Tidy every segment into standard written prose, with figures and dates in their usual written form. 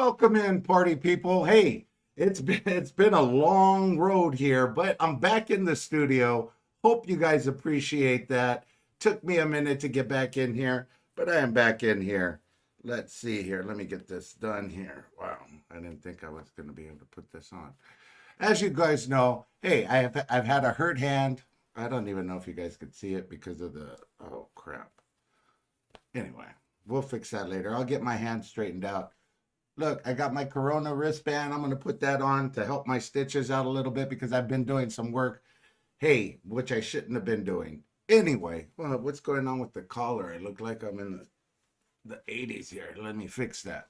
Welcome in, party people. Hey, it's been a long road here, but I'm back in the studio. Hope you guys appreciate that. Took me a minute to get back in here, but I am back in here. Let's see here. Let me get this done here. Wow, I didn't think I was going to be able to put this on. As you guys know, hey, I've had a hurt hand. I don't even know if you guys could see it because of the oh crap. Anyway, we'll fix that later. I'll get my hand straightened out. Look, I got my Corona wristband. I'm going to put that on to help my stitches out a little bit because I've been doing some work, hey, which I shouldn't have been doing. Anyway, well, what's going on with the collar? I look like I'm in the 80s here. Let me fix that.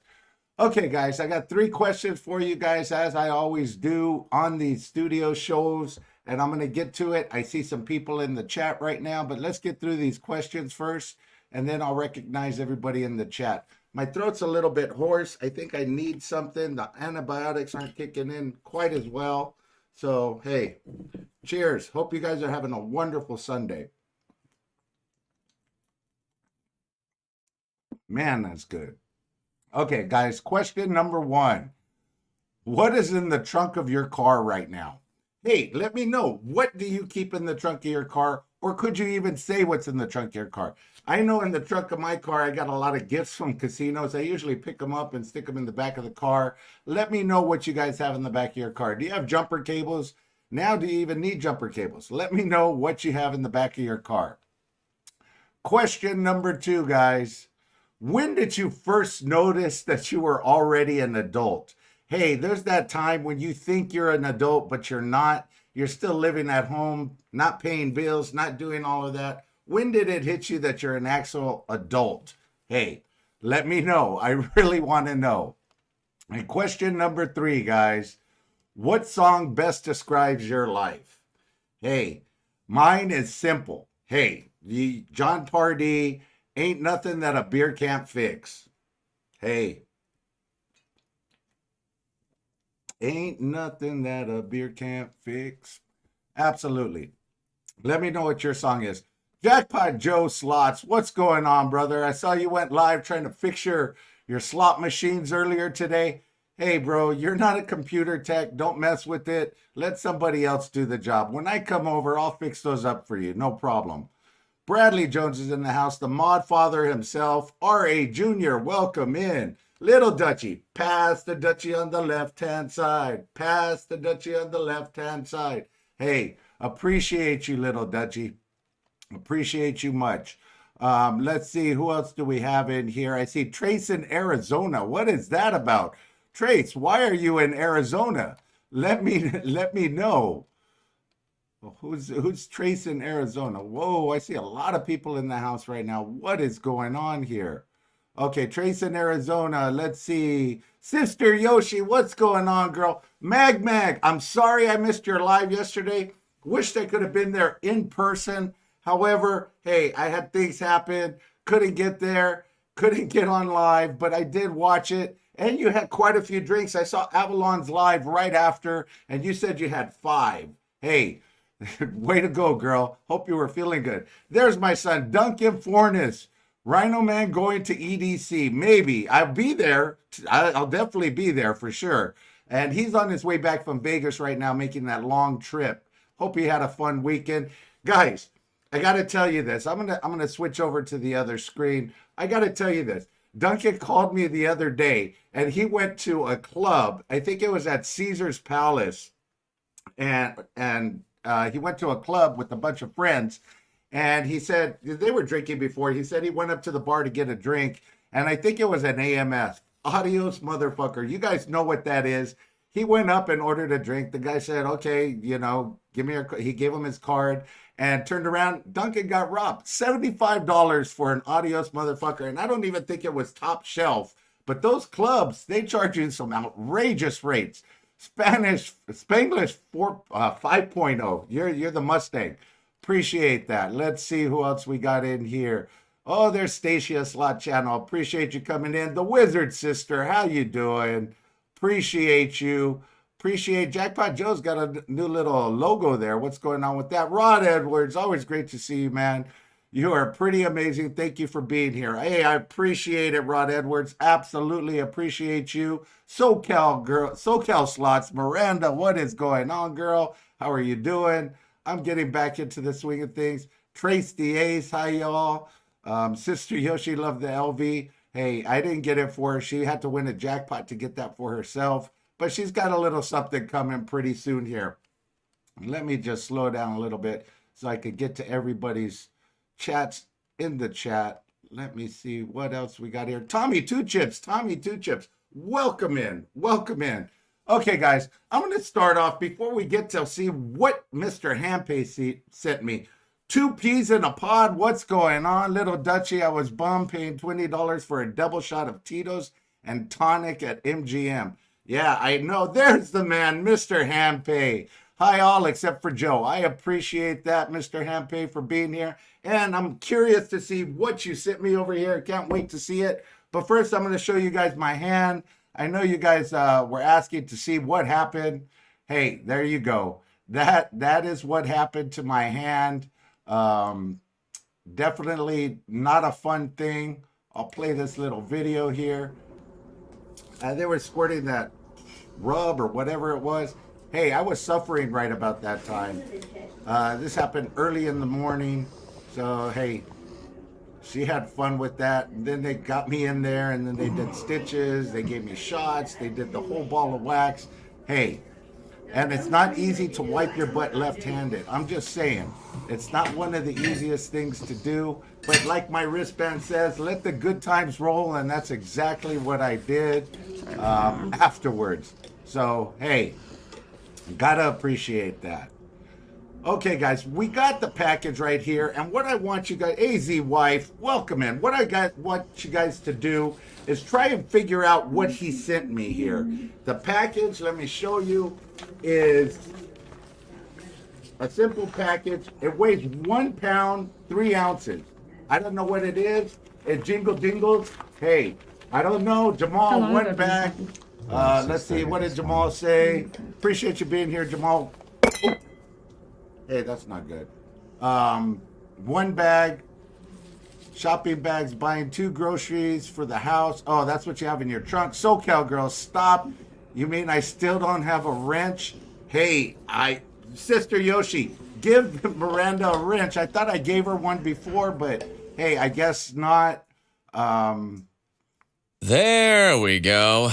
Okay, guys, I got 3 questions for you guys, as I always do on these studio shows, and I'm going to get to it. I see some people in the chat right now, but let's get through these questions first, and then I'll recognize everybody in the chat. My throat's a little bit hoarse. I think I need something. The antibiotics aren't kicking in quite as well. So, hey, cheers. Hope you guys are having a wonderful Sunday. Man, that's good. Okay, guys, question number 1. What is in the trunk of your car right now? Hey, let me know. What do you keep in the trunk of your car? Or could you even say what's in the trunk of your car? I know in the trunk of my car, I got a lot of gifts from casinos. I usually pick them up and stick them in the back of the car. Let me know what you guys have in the back of your car. Do you have jumper cables? Now, do you even need jumper cables? Let me know what you have in the back of your car. Question number 2, guys. When did you first notice that you were already an adult? Hey, there's that time when you think you're an adult, but you're not. You're still living at home, not paying bills, not doing all of that. When did it hit you that you're an actual adult? Hey, let me know. I really want to know. And question number 3, guys. What song best describes your life? Hey, mine is simple. Hey, John Pardee, Ain't Nothing That a Beer Can't Fix. Hey. Ain't nothing that a beer can't fix. Absolutely. Let me know what your song is. Jackpot Joe Slots, what's going on, brother? I saw you went live trying to fix your slot machines earlier today. Hey, bro, you're not a computer tech. Don't mess with it. Let somebody else do the job. When I come over, I'll fix those up for you. No problem. Bradley Jones is in the house. The mod father himself. R.A. Jr., welcome in. Little Dutchie, pass the Dutchie on the left-hand side. Pass the Dutchie on the left-hand side. Hey, appreciate you, Little Dutchie. Appreciate you much. Let's see, who else do we have in here? I see Trace in Arizona. What is that about? Trace, why are you in Arizona? Let me know. Who's Trace in Arizona? Whoa, I see a lot of people in the house right now. What is going on here? Okay, Trace in Arizona. Let's see. Sister Yoshi, what's going on, girl? Mag, I'm sorry I missed your live yesterday. Wished I could have been there in person. However, hey, I had things happen. Couldn't get there. Couldn't get on live, but I did watch it. And you had quite a few drinks. I saw Avalon's live right after, and you said you had 5. Hey, way to go, girl. Hope you were feeling good. There's my son, Duncan Fornes. RhinoMan going to EDC. Maybe. I'll be there. I'll definitely be there for sure. And he's on his way back from Vegas right now, making that long trip. Hope he had a fun weekend. Guys, I got to tell you this. I'm gonna switch over to the other screen. I got to tell you this. Duncan called me the other day, and he went to a club. I think it was at Caesar's Palace. And he went to a club with a bunch of friends. And he said, they were drinking before. He said he went up to the bar to get a drink. And I think it was an AMF. Adios, motherfucker. You guys know what that is. He went up and ordered a drink. The guy said, okay, give me he gave him his card and turned around. Duncan got robbed. $75 for an adios, motherfucker. And I don't even think it was top shelf. But those clubs, they charge you some outrageous rates. Spanglish 5.0. You're the Mustang. Appreciate that. Let's see who else we got in here. Oh, there's Stacia Slot Channel. Appreciate you coming in. The Wizard Sister, how you doing? Appreciate you. Appreciate Jackpot Joe's got a new little logo there. What's going on with that? Rod Edwards, always great to see you, man. You are pretty amazing. Thank you for being here. Hey, I appreciate it, Rod Edwards. Absolutely appreciate you. SoCal girl, SoCal Slots. Miranda, what is going on, girl? How are you doing? I'm getting back into the swing of things. Trace the Ace, hi y'all. Sister Yoshi loved the LV. Hey, I didn't get it for her. She had to win a jackpot to get that for herself. But she's got a little something coming pretty soon here. Let me just slow down a little bit so I could get to everybody's chats in the chat. Let me see what else we got here. Tommy Two Chips, Tommy Two Chips. Welcome in, welcome in. Okay, guys, I'm going to start off before we get to see what Mr. Hampay sent me. 2 peas in a pod. What's going on? Little Dutchie, I was bummed paying $20 for a double shot of Tito's and tonic at MGM. Yeah, I know. There's the man, Mr. Hampay. Hi, all, except for Joe. I appreciate that, Mr. Hampay, for being here. And I'm curious to see what you sent me over here. Can't wait to see it. But first, I'm going to show you guys my hand. I know you guys were asking to see what happened. Hey, there you go. That is what happened to my hand. Definitely not a fun thing. I'll play this little video here. They were squirting that rub or whatever it was. Hey, I was suffering right about that time. This happened early in the morning. So, hey, she had fun with that. And then they got me in there and then they did stitches. They gave me shots. They did the whole ball of wax. Hey, and it's not easy to wipe your butt left-handed. I'm just saying. It's not one of the easiest things to do. But like my wristband says, let the good times roll. And that's exactly what I did afterwards. So, hey, gotta appreciate that. Okay, guys, we got the package right here. And what I want you guys, AZ wife, welcome in. What I want you guys to do is try and figure out what he sent me here. The package, let me show you, is a simple package. It weighs 1 pound, 3 ounces. I don't know what it is. It jingle dingles. Hey, I don't know. Jamal, hello, 1 bag. Let's see, what did Jamal say? Appreciate you being here, Jamal. Oh. Hey, that's not good. 1 bag, shopping bags, buying 2 groceries for the house. Oh, that's what you have in your trunk. SoCal girl, stop. You mean I still don't have a wrench? Hey, Sister Yoshi, give Miranda a wrench. I thought I gave her one before, but hey, I guess not. There we go.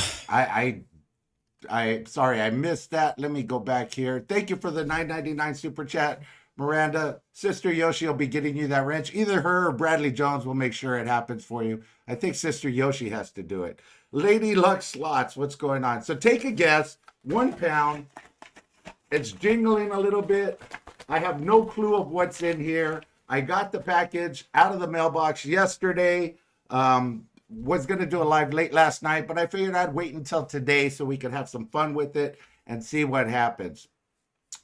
Sorry, I missed that. Let me go back here. Thank you for the $9.99 super chat, Miranda. Sister Yoshi will be getting you that wrench. Either her or Bradley Jones will make sure it happens for you. I think Sister Yoshi has to do it. Lady Luck Slots, what's going on? So take a guess. 1 pound. It's jingling a little bit. I have no clue of what's in here. I got the package out of the mailbox yesterday. Was going to do a live late last night, but I figured I'd wait until today so we could have some fun with it and see what happens.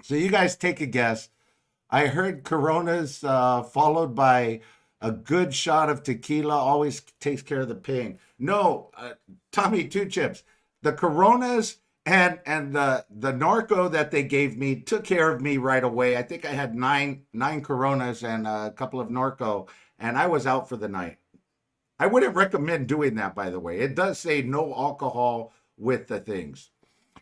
So you guys take a guess. I heard Coronas followed by a good shot of tequila always takes care of the pain. No, Tommy Two Chips. The Coronas and the Norco that they gave me took care of me right away. I think I had nine Coronas and a couple of Norco, and I was out for the night. I wouldn't recommend doing that, by the way. It does say no alcohol with the things.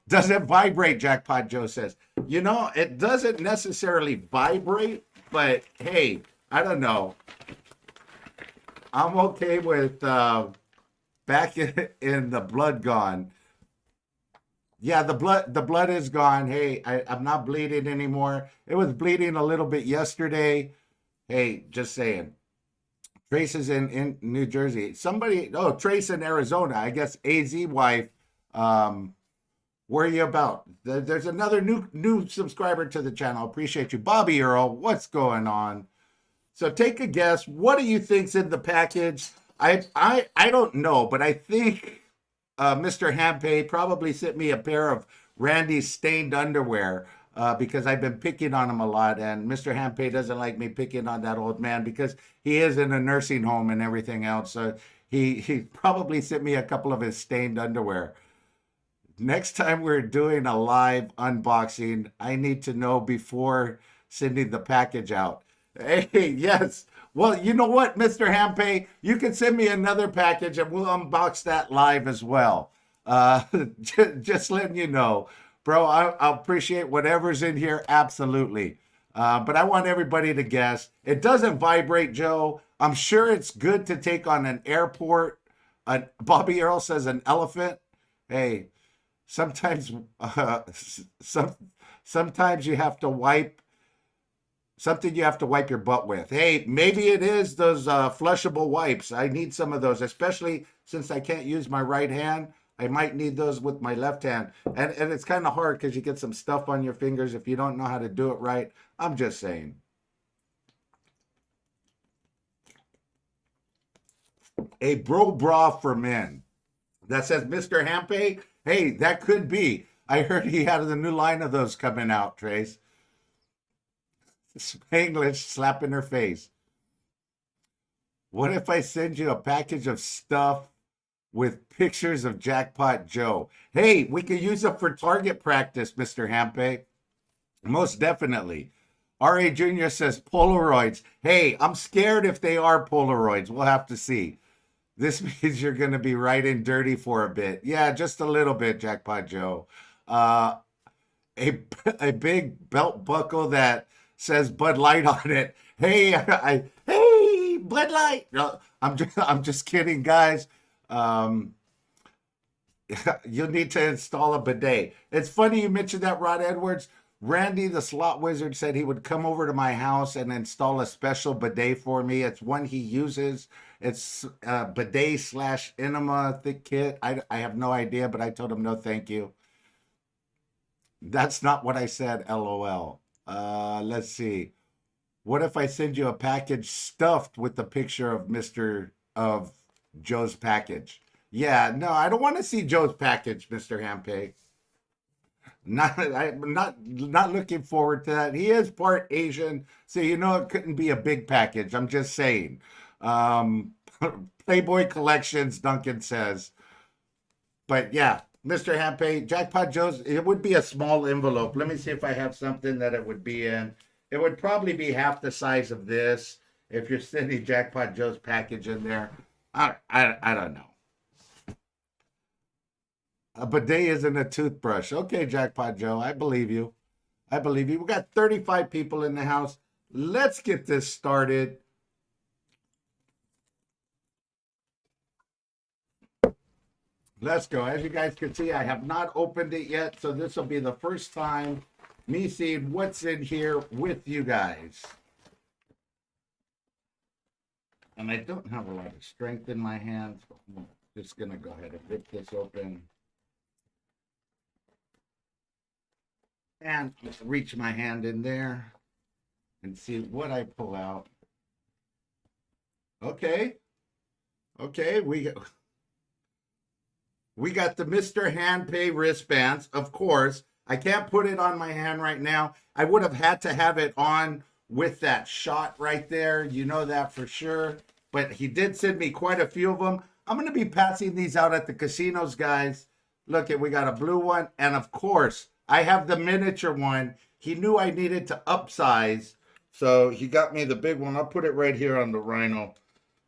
Does it vibrate, Jackpot Joe says. You know, it doesn't necessarily vibrate, but hey, I don't know. I'm okay with back in the blood gone. Yeah, the blood is gone. Hey, I'm not bleeding anymore. It was bleeding a little bit yesterday. Hey, just saying. Trace is in New Jersey. Trace in Arizona. I guess AZ wife. Where are you about? There's another new subscriber to the channel. Appreciate you. Bobby Earl, what's going on? So take a guess. What do you think's in the package? I don't know, but I think Mr. Hampay probably sent me a pair of Randy's stained underwear. Because I've been picking on him a lot, and Mr. Hampay doesn't like me picking on that old man because he is in a nursing home and everything else. So he probably sent me a couple of his stained underwear. Next time we're doing a live unboxing, I need to know before sending the package out. Hey, yes, Well, you know what, Mr. Hampay? You can send me another package and we'll unbox that live as well. Uh, just letting you know, bro, I'll appreciate whatever's in here. Absolutely. But I want everybody to guess. It doesn't vibrate, Joe. I'm sure it's good to take on an airport. Bobby Earl says an elephant. Hey, sometimes, sometimes you have to wipe something you have to wipe your butt with. Hey, maybe it is those flushable wipes. I need some of those, especially since I can't use my right hand. I might need those with my left hand. And it's kind of hard because you get some stuff on your fingers if you don't know how to do it right. I'm just saying. A bro bra for men. That says Mr. Hampay. Hey, that could be. I heard he had a new line of those coming out, Trace. Spanglish slapping her face. What if I send you a package of stuff with pictures of Jackpot Joe? Hey, we could use it for target practice, Mr. Hampay. Most definitely. R.A. Jr. says Polaroids. Hey, I'm scared if they are Polaroids. We'll have to see. This means you're going to be riding dirty for a bit. Yeah, just a little bit, Jackpot Joe. A big belt buckle that says Bud Light on it. Hey, hey, Bud Light. No, I'm just kidding, guys. You'll need to install a bidet. It's funny you mentioned that, Rod Edwards. Randy, the slot wizard, said he would come over to my house and install a special bidet for me. It's one he uses. It's bidet / enema thick kit. I have no idea, but I told him no, thank you. That's not what I said, LOL. Let's see. What if I send you a package stuffed with the picture of Joe's package? Yeah, no, I don't want to see Joe's package, Mr. Hampay. I'm not looking forward to that. He is part Asian, so you know it couldn't be a big package. I'm just saying. Playboy Collections, Duncan says. But yeah, Mr. Hampay, Jackpot Joe's, it would be a small envelope. Let me see if I have something that it would be in. It would probably be half the size of this if you're sending Jackpot Joe's package in there. I don't know. A bidet isn't a toothbrush. Okay, Jackpot Joe, I believe you. I believe you. We got 35 people in the house. Let's get this started. Let's go. As you guys can see, I have not opened it yet, so this will be the first time me seeing what's in here with you guys. And I don't have a lot of strength in my hands. I'm just going to go ahead and rip this open. And reach my hand in there and see what I pull out. Okay. Okay, we got the Mr. Hampay wristbands, of course. I can't put it on my hand right now. I would have had to have it on with that shot right there. You know that for sure. But he did send me quite a few of them. I'm going to be passing these out at the casinos, guys. Look, we got a blue one. And of course, I have the miniature one. He knew I needed to upsize, so he got me the big one. I'll put it right here on the Rhino.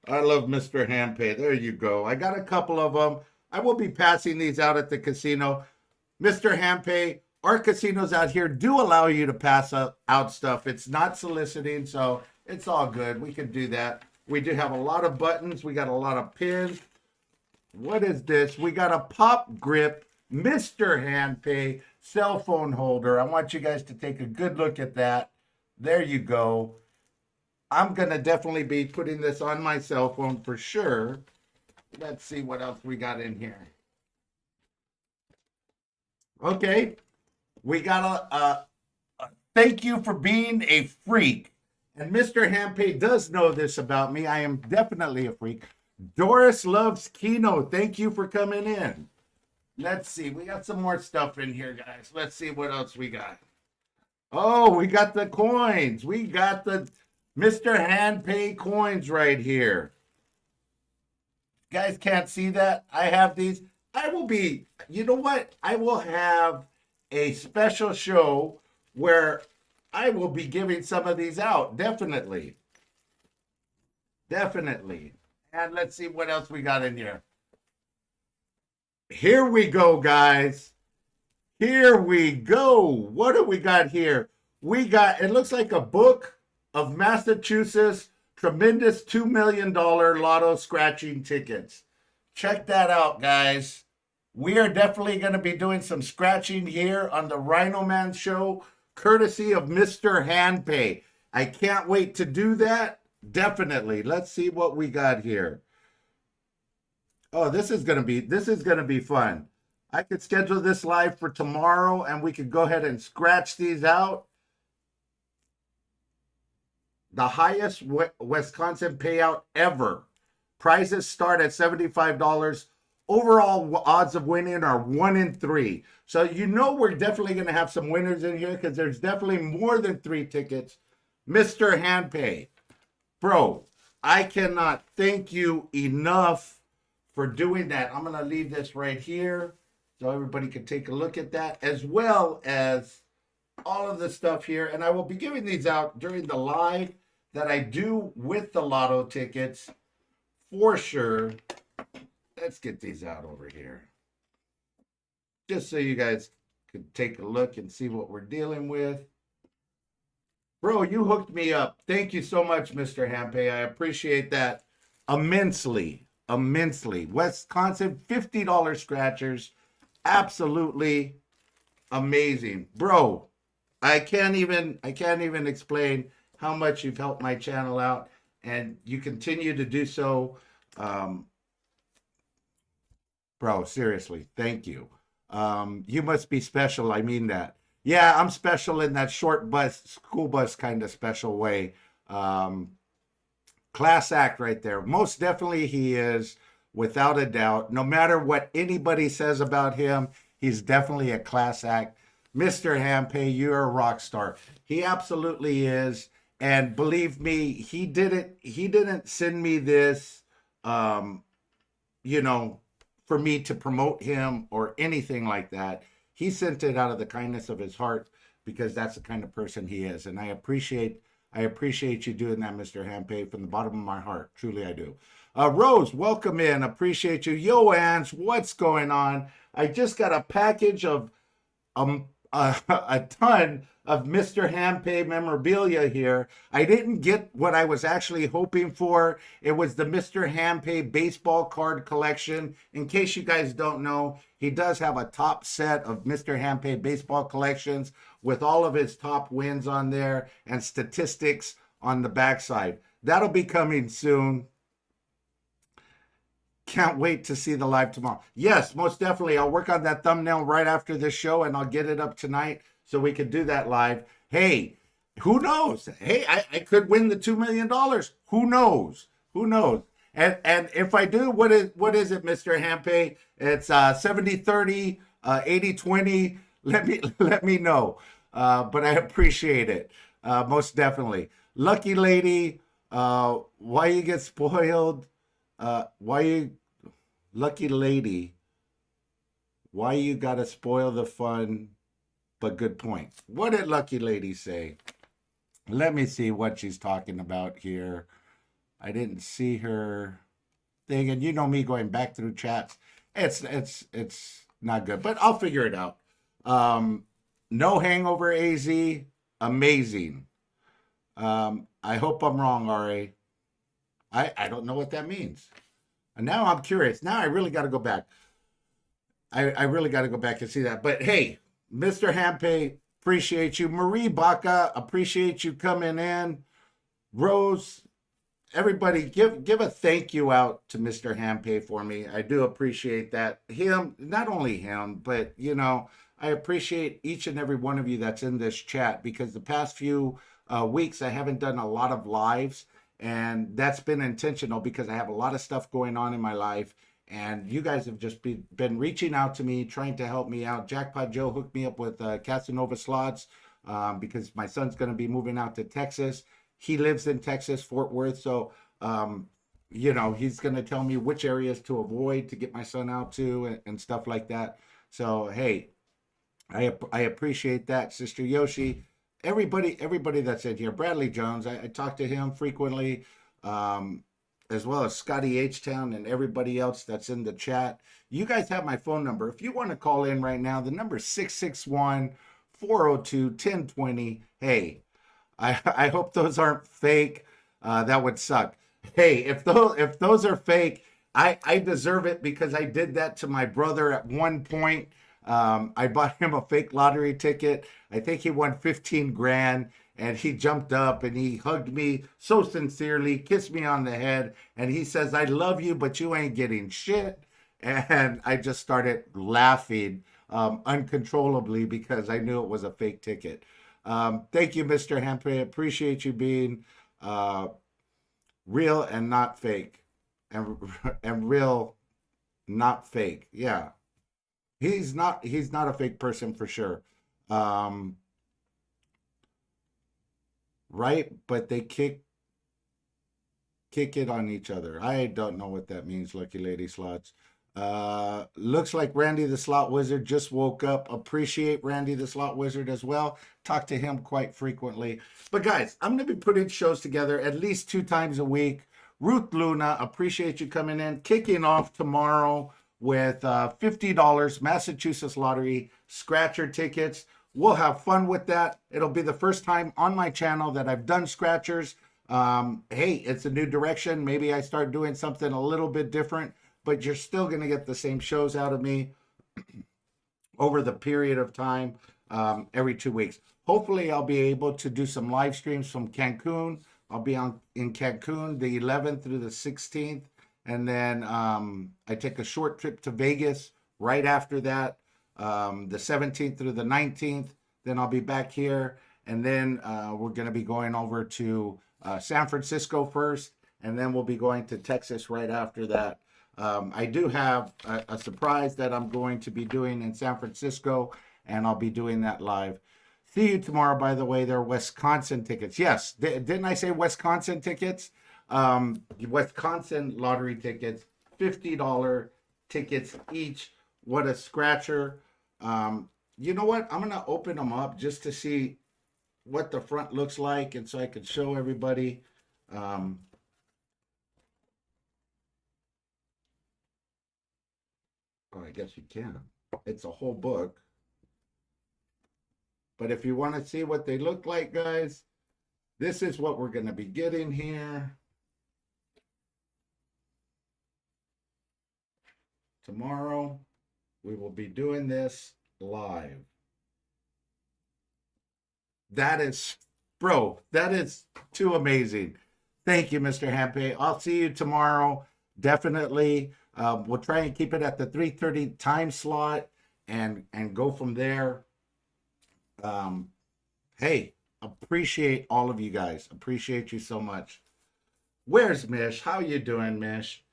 I love Mr. Hampay. There you go. I got a couple of them. I will be passing these out at the casino. Mr. Hampay, our casinos out here do allow you to pass out stuff. It's not soliciting, so it's all good. We can do that. We do have a lot of buttons. We got a lot of pins. What is this? We got a pop grip Mr. Hampay cell phone holder. I want you guys to take a good look at that. There you go. I'm going to definitely be putting this on my cell phone for sure. Let's see what else we got in here. Okay. We got a thank you for being a freak. And Mr. Hampay does know this about me. I am definitely a freak. Doris loves Kino. Thank you for coming in. Let's see. We got some more stuff in here, guys. Let's see what else we got. Oh, we got the coins. We got the Mr. Hampay coins right here. You guys can't see that? I have these. I will be, you know what? I will have a special show where I will be giving some of these out, definitely. Definitely. And let's see what else we got in here. Here we go, guys. Here we go. What do we got here? We got, it looks like a book of Massachusetts tremendous $2 million lotto scratching tickets. Check that out, guys. We are definitely going to be doing some scratching here on the RhinoMan show, courtesy of Mr. Handpay. I can't wait to do that. Definitely. Let's see what we got here. Oh, this is going to be fun. I could schedule this live for tomorrow and we could go ahead and scratch these out. The highest Wisconsin payout ever. Prizes start at $75. Overall odds of winning are 1 in 3. So you know we're definitely going to have some winners in here because there's definitely more than 3 tickets. Mr. Handpay. Bro, I cannot thank you enough for doing that. I'm going to leave this right here so everybody can take a look at that, as well as all of the stuff here. And I will be giving these out during the live that I do with the lotto tickets for sure. Let's get these out over here, just so you guys could take a look and see what we're dealing with. Bro, you hooked me up. Thank you so much, Mr. Handpay. I appreciate that immensely. Wisconsin $50 scratchers. Absolutely amazing. Bro, I can't even explain how much you've helped my channel out, and you continue to do so. Bro, seriously, thank you. You must be special. I mean that. Yeah, I'm special in that short bus, school bus kind of special way. Class act right there. Most definitely he is, without a doubt. No matter what anybody says about him, he's definitely a class act. Mr. Handpay, you're a rock star. He absolutely is. And believe me, he didn't send me this, you know, for me to promote him or anything like that. He sent it out of the kindness of his heart because that's the kind of person he is. And I appreciate you doing that, Mr. Handpay, from the bottom of my heart. Truly, I do. Rose, welcome in. Appreciate you. Yo, Ans, what's going on? I just got a package of a ton of Mr. Handpay memorabilia here. I didn't get what I was actually hoping for. It was the Mr. Handpay baseball card collection. In case you guys don't know, he does have a top set of Mr. Handpay baseball collections with all of his top wins on there and statistics on the backside. That'll be coming soon. Can't wait to see the live tomorrow. Yes, most definitely. I'll work on that thumbnail right after this show and I'll get it up tonight so we can do that live. Hey, who knows? Hey, I could win the $2 million. Who knows? Who knows? And if I do, what is it, Mr. Handpay? It's 70-30, 80-20. Let me know. But I appreciate it. Most definitely. Lucky lady, why you get spoiled? Lucky lady, why you gotta spoil the fun? But good point. What did Lucky Lady say? Let me see what she's talking about here. I didn't see her thing, and you know me going back through chats. It's not good, but I'll figure it out. No hangover, AZ, amazing. I hope I'm wrong, RA. I don't know what that means. And now I'm curious. Now I really got to go back. I really got to go back and see that. But hey, Mr. Handpay, appreciate you. Marie Baca, appreciate you coming in. Rose, everybody, give a thank you out to Mr. Handpay for me. I do appreciate that. Him, not only him, but you know, I appreciate each and every one of you that's in this chat because the past few weeks I haven't done a lot of lives. And that's been intentional because I have a lot of stuff going on in my life. And you guys have just been reaching out to me, trying to help me out. Jackpot Joe hooked me up with Casanova Slots because my son's going to be moving out to Texas. He lives in Texas, Fort Worth. So, you know, he's going to tell me which areas to avoid to get my son out to and stuff like that. So, hey, I appreciate that, Sister Yoshi. Everybody that's in here. Bradley Jones, I talk to him frequently. as well as Scotty H-Town and everybody else that's in the chat. You guys have my phone number. If you want to call in right now, the number is 661-402-1020. Hey, I hope those aren't fake. That would suck. Hey, if those are fake, I deserve it because I did that to my brother at one point. I bought him a fake lottery ticket. I think he won 15 grand, and he jumped up and he hugged me so sincerely, kissed me on the head, and he says, "I love you, but you ain't getting shit." And I just started laughing uncontrollably because I knew it was a fake ticket. Thank you, Mr. Hampe. Appreciate you being real and not fake, and real, not fake. Yeah, he's not a fake person for sure. Right, but they kick it on each other. I don't know what that means, Lucky Lady Slots. Looks like Randy the Slot Wizard just woke up. Appreciate Randy the Slot Wizard as well. Talk to him quite frequently. But guys, I'm going to be putting shows together at least 2 times a week. Ruth Luna, appreciate you coming in. Kicking off tomorrow with $50 Massachusetts Lottery scratcher tickets. We'll have fun with that. It'll be the first time on my channel that I've done scratchers. Hey, it's a new direction. Maybe I start doing something a little bit different, but you're still going to get the same shows out of me over the period of time, every 2 weeks. Hopefully, I'll be able to do some live streams from Cancun. I'll be in Cancun the 11th through the 16th. And then I take a short trip to Vegas right after that, the 17th through the 19th. Then I'll be back here. And then we're going to be going over to San Francisco first. And then we'll be going to Texas right after that. I do have a surprise that I'm going to be doing in San Francisco, and I'll be doing that live. See you tomorrow, by the way. They're Wisconsin tickets. Yes, didn't I say Wisconsin tickets? Wisconsin lottery tickets, $50 tickets each. What a scratcher. You know what? I'm going to open them up just to see what the front looks like, and so I could show everybody. Oh, I guess you can. It's a whole book. But if you want to see what they look like, guys, this is what we're going to be getting here. Tomorrow, we will be doing this live. That is, bro, that is too amazing. Thank you, Mr. Hampe. I'll see you tomorrow. Definitely. We'll try and keep it at the 3:30 time slot and go from there. Hey, appreciate all of you guys. Appreciate you so much. Where's Mish? How you doing, Mish?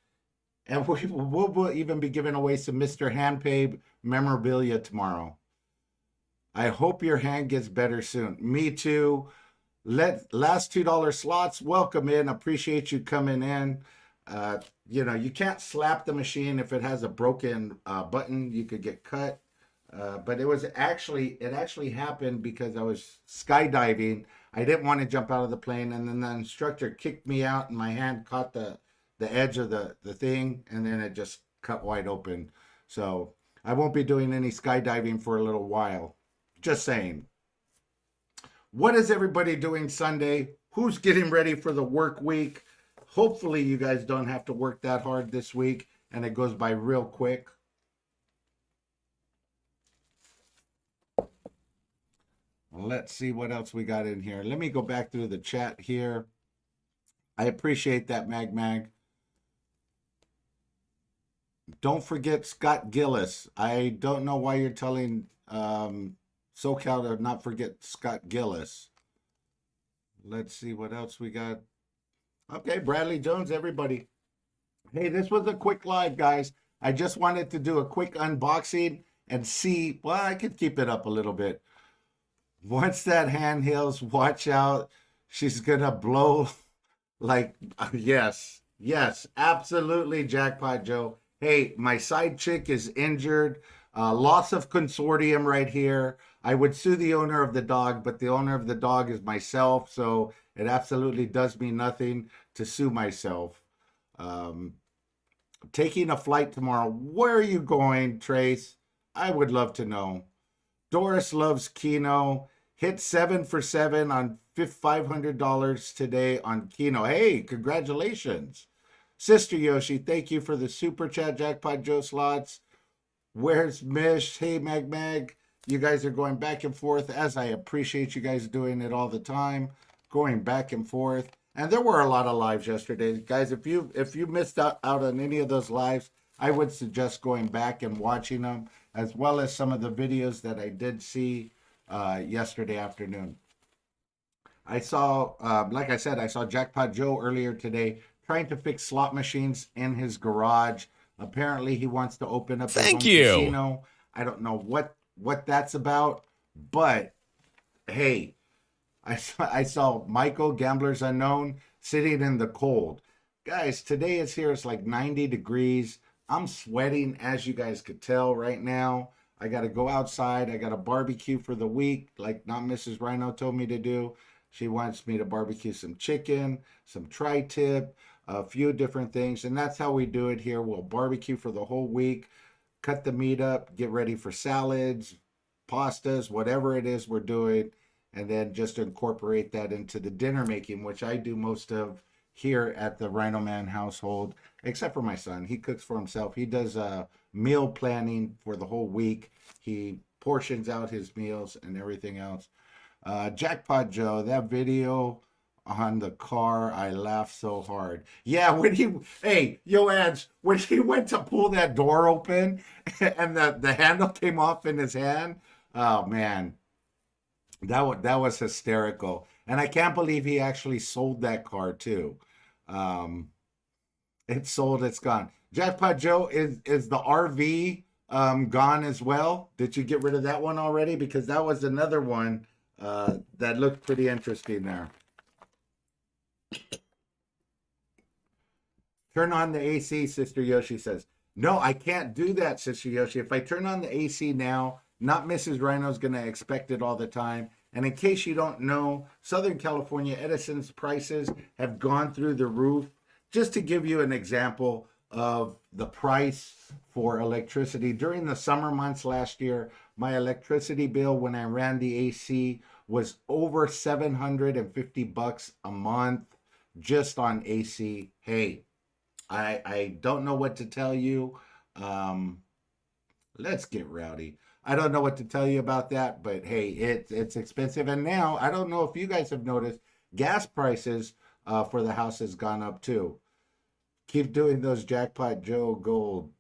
And we'll even be giving away some Mr. Handpay memorabilia tomorrow. I hope your hand gets better soon. Me too. Last $2 slots, welcome in. Appreciate you coming in. You know, you can't slap the machine if it has a broken button. You could get cut. But it actually happened because I was skydiving. I didn't want to jump out of the plane, and then the instructor kicked me out, and my hand caught the edge of the thing, and then it just cut wide open. So I won't be doing any skydiving for a little while. Just saying. What is everybody doing Sunday? Who's getting ready for the work week? Hopefully you guys don't have to work that hard this week, and it goes by real quick. Let's see what else we got in here. Let me go back through the chat here. I appreciate that, Mag. Don't forget Scott Gillis. I don't know why you're telling SoCal to not forget Scott Gillis. Let's see what else we got. Okay, Bradley Jones, everybody. Hey, this was a quick live, guys. I just wanted to do a quick unboxing and see. Well, I could keep it up a little bit. Once that hand heals, watch out. She's going to blow like, yes, absolutely, Jackpot Joe. Hey, my side chick is injured. Loss of consortium right here. I would sue the owner of the dog, but the owner of the dog is myself, so it absolutely does me nothing to sue myself. Taking a flight tomorrow. Where are you going, Trace? I would love to know. Doris loves Keno. Hit 7 for 7 on $500 today on Keno. Hey, congratulations. Sister Yoshi, thank you for the super chat, Jackpot Joe Slots. Where's Mish? Hey, Mag. You guys are going back and forth, as I appreciate you guys doing it all the time, going back and forth. And there were a lot of lives yesterday, guys. If you missed out on any of those lives, I would suggest going back and watching them, as well as some of the videos that I did see yesterday afternoon. I saw, like I said, I saw Jackpot Joe earlier today trying to fix slot machines in his garage. Apparently, he wants to open up his own casino. I don't know what that's about, but hey, I saw Michael, Gamblers Unknown, sitting in the cold. Guys, today is here. It's like 90 degrees. I'm sweating, as you guys could tell right now. I got to go outside. I got a barbecue for the week, like not Mrs. Rhino told me to do. She wants me to barbecue some chicken, some tri-tip, a few different things. And that's how we do it here. We'll barbecue for the whole week, cut the meat up, get ready for salads, pastas, whatever it is we're doing. And then just incorporate that into the dinner making, which I do most of here at the RhinoMan household, except for my son. He cooks for himself. He does meal planning for the whole week. He portions out his meals and everything else. Jackpot Joe, that video on the car, I laughed so hard. Yeah, hey, yo, Ange, when he went to pull that door open and the handle came off in his hand, oh man, that was hysterical. And I can't believe he actually sold that car too. It's sold, it's gone. Jackpot Joe, is the RV gone as well? Did you get rid of that one already? Because that was another one that looked pretty interesting there. Turn on the AC, Sister Yoshi says. No, I can't do that, Sister Yoshi. If I turn on the AC now, not Mrs. Rhino's going to expect it all the time. And in case you don't know, Southern California Edison's prices have gone through the roof. Just to give you an example of the price for electricity, during the summer months last year, my electricity bill when I ran the AC was over $750 a month just on AC. Hey, I don't know what to tell you. Let's get rowdy. I don't know what to tell you about that, but hey, it's expensive. And now, I don't know if you guys have noticed, gas prices for the house has gone up too. Keep doing those Jackpot Joe gold.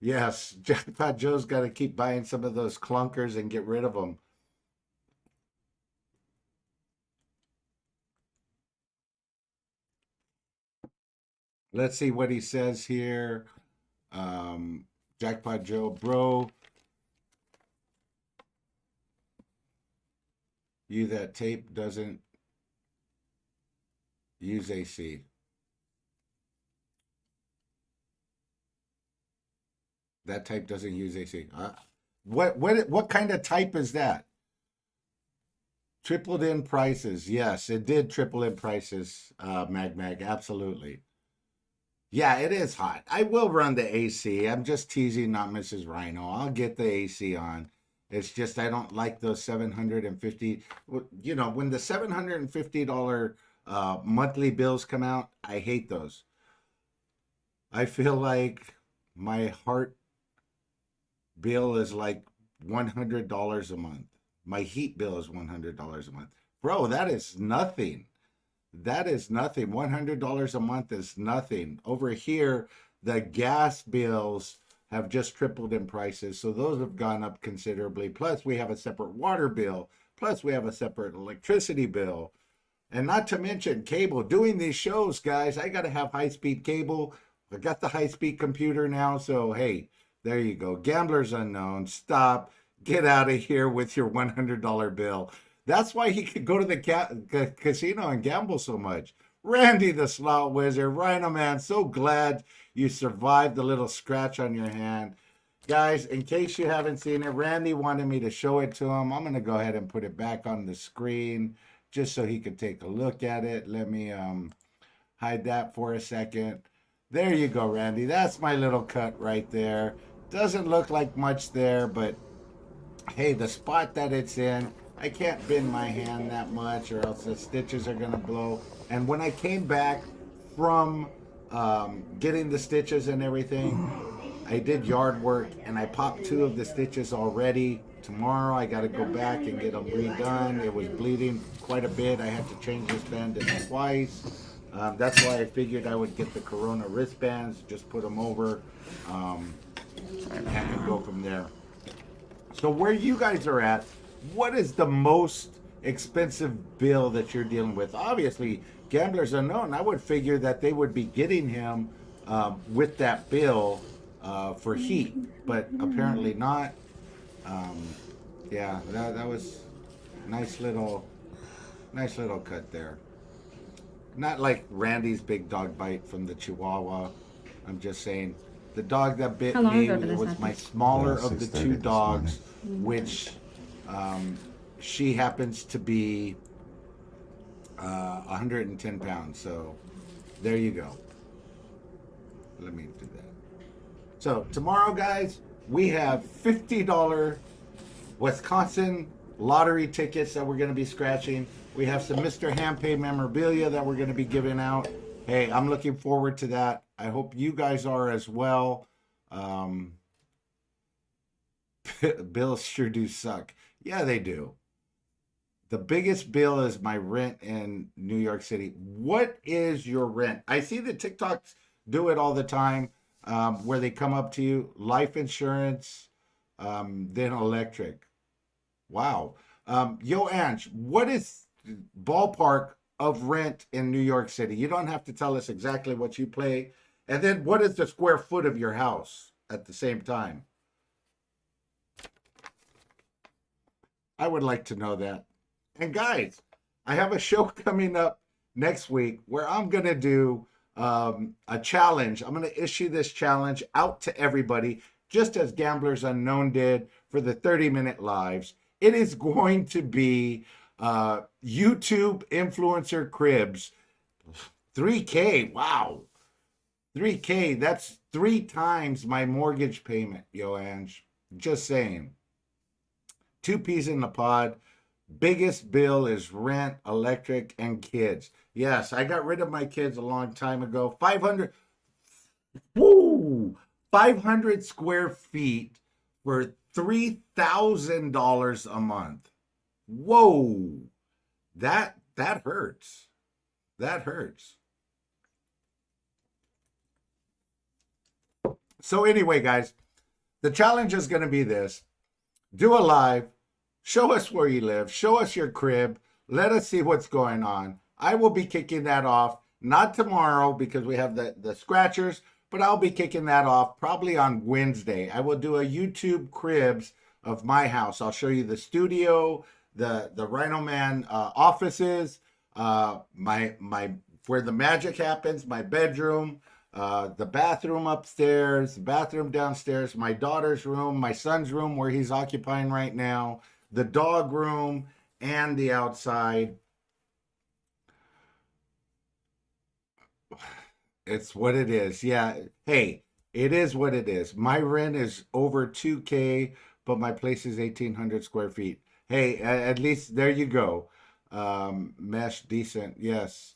Yes, Jackpot Joe's got to keep buying some of those clunkers and get rid of them. Let's see what he says here. Jackpot Joe, bro. That tape doesn't use AC. That type doesn't use AC. What kind of type is that? Tripled in prices. Yes, it did triple in prices, Mag. Absolutely. Yeah, it is hot. I will run the AC. I'm just teasing, not Mrs. Rhino. I'll get the AC on. It's just I don't like those $750. You know, when the $750 monthly bills come out, I hate those. I feel like my heart bill is like $100 a month. My heat bill is $100 a month. Bro, that is nothing. That is nothing. $100 a month is nothing. Over here, the gas bills have just tripled in prices. So those have gone up considerably. Plus, we have a separate water bill. Plus, we have a separate electricity bill. And not to mention cable. Doing these shows, guys, I got to have high-speed cable. I got the high-speed computer now. So, hey, there you go. Gamblers Unknown, stop. Get out of here with your $100 bill. That's why he could go to the casino and gamble so much. Randy the Slot Wizard, RhinoMan, so glad you survived the little scratch on your hand. Guys, in case you haven't seen it, Randy wanted me to show it to him. I'm going to go ahead and put it back on the screen just so he could take a look at it. Let me hide that for a second. There you go, Randy. That's my little cut right there. Doesn't look like much there, but hey, the spot that it's in, I can't bend my hand that much or else the stitches are going to blow. And when I came back from getting the stitches and everything, I did yard work and I popped 2 of the stitches already. Tomorrow I got to go back and get them redone. It was bleeding quite a bit. I had to change this bandage twice. That's why I figured I would get the Corona wristbands, just put them over, and go from there. So where you guys are at, what is the most expensive bill that you're dealing with? Obviously, Gamblers Unknown, I would figure that they would be getting him with that bill for heat, but apparently not. Yeah, that was nice little cut there. Not like Randy's big dog bite from the Chihuahua. I'm just saying, the dog that bit me was my smaller of the 2 dogs, which she happens to be 110 pounds. So there you go. Let me do that. So tomorrow, guys, we have $50 Wisconsin lottery tickets that we're going to be scratching. We have some Mr. Handpay memorabilia that we're going to be giving out. Hey, I'm looking forward to that. I hope you guys are as well. Bills sure do suck. Yeah, they do. The biggest bill is my rent in New York City. What is your rent? I see the TikToks do it all the time, where they come up to you, life insurance, then electric. Wow. Yo, Ange, what is ballpark of rent in New York City? You don't have to tell us exactly what you pay. And then what is the square foot of your house at the same time? I would like to know that. And guys, I have a show coming up next week where I'm going to do a challenge. I'm going to issue this challenge out to everybody, just as Gamblers Unknown did for the 30-minute lives. It is going to be YouTube influencer cribs. 3K, wow. 3K, that's 3 times my mortgage payment, yo, Ange. Just saying. 2 peas in the pod. Biggest bill is rent, electric, and kids. Yes, I got rid of my kids a long time ago. 500 square feet for $3,000 a month. Whoa, that hurts. That hurts. So anyway, guys, the challenge is going to be this. Do a live. Show us where you live. Show us your crib. Let us see what's going on. I will be kicking that off, not tomorrow because we have the scratchers, but I'll be kicking that off probably on Wednesday. I will do a YouTube cribs of my house. I'll show you the studio, the RhinoMan offices, my where the magic happens, my bedroom, the bathroom upstairs, the bathroom downstairs, my daughter's room, my son's room where he's occupying right now, the dog room, and the outside. It's what it is. Yeah. Hey, it is what it is. My rent is over 2K, but my place is 1,800 square feet. Hey, at least there you go. Mesh, decent. Yes.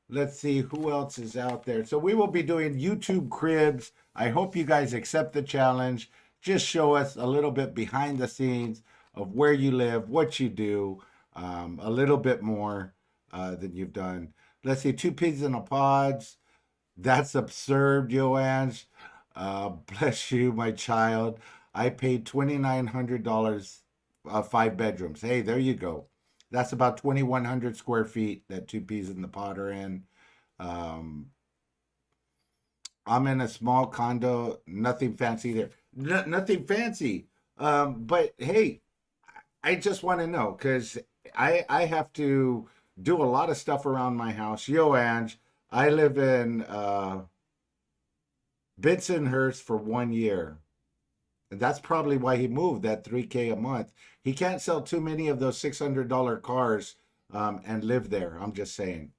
Let's see who else is out there. So we will be doing YouTube cribs. I hope you guys accept the challenge. Just show us a little bit behind the scenes of where you live, what you do, a little bit more than you've done. Let's see, 2 pigs in a pods. That's absurd, Joanne. Bless you, my child. I paid $2,900, 5 bedrooms. Hey, there you go. That's about 2,100 square feet that 2 peas in the pod are in. I'm in a small condo, nothing fancy there. Nothing fancy. But hey, I just want to know because I have to do a lot of stuff around my house. Yo, Ange, I live in Bensonhurst for 1 year. And that's probably why he moved that 3K a month. He can't sell too many of those $600 cars and live there. I'm just saying.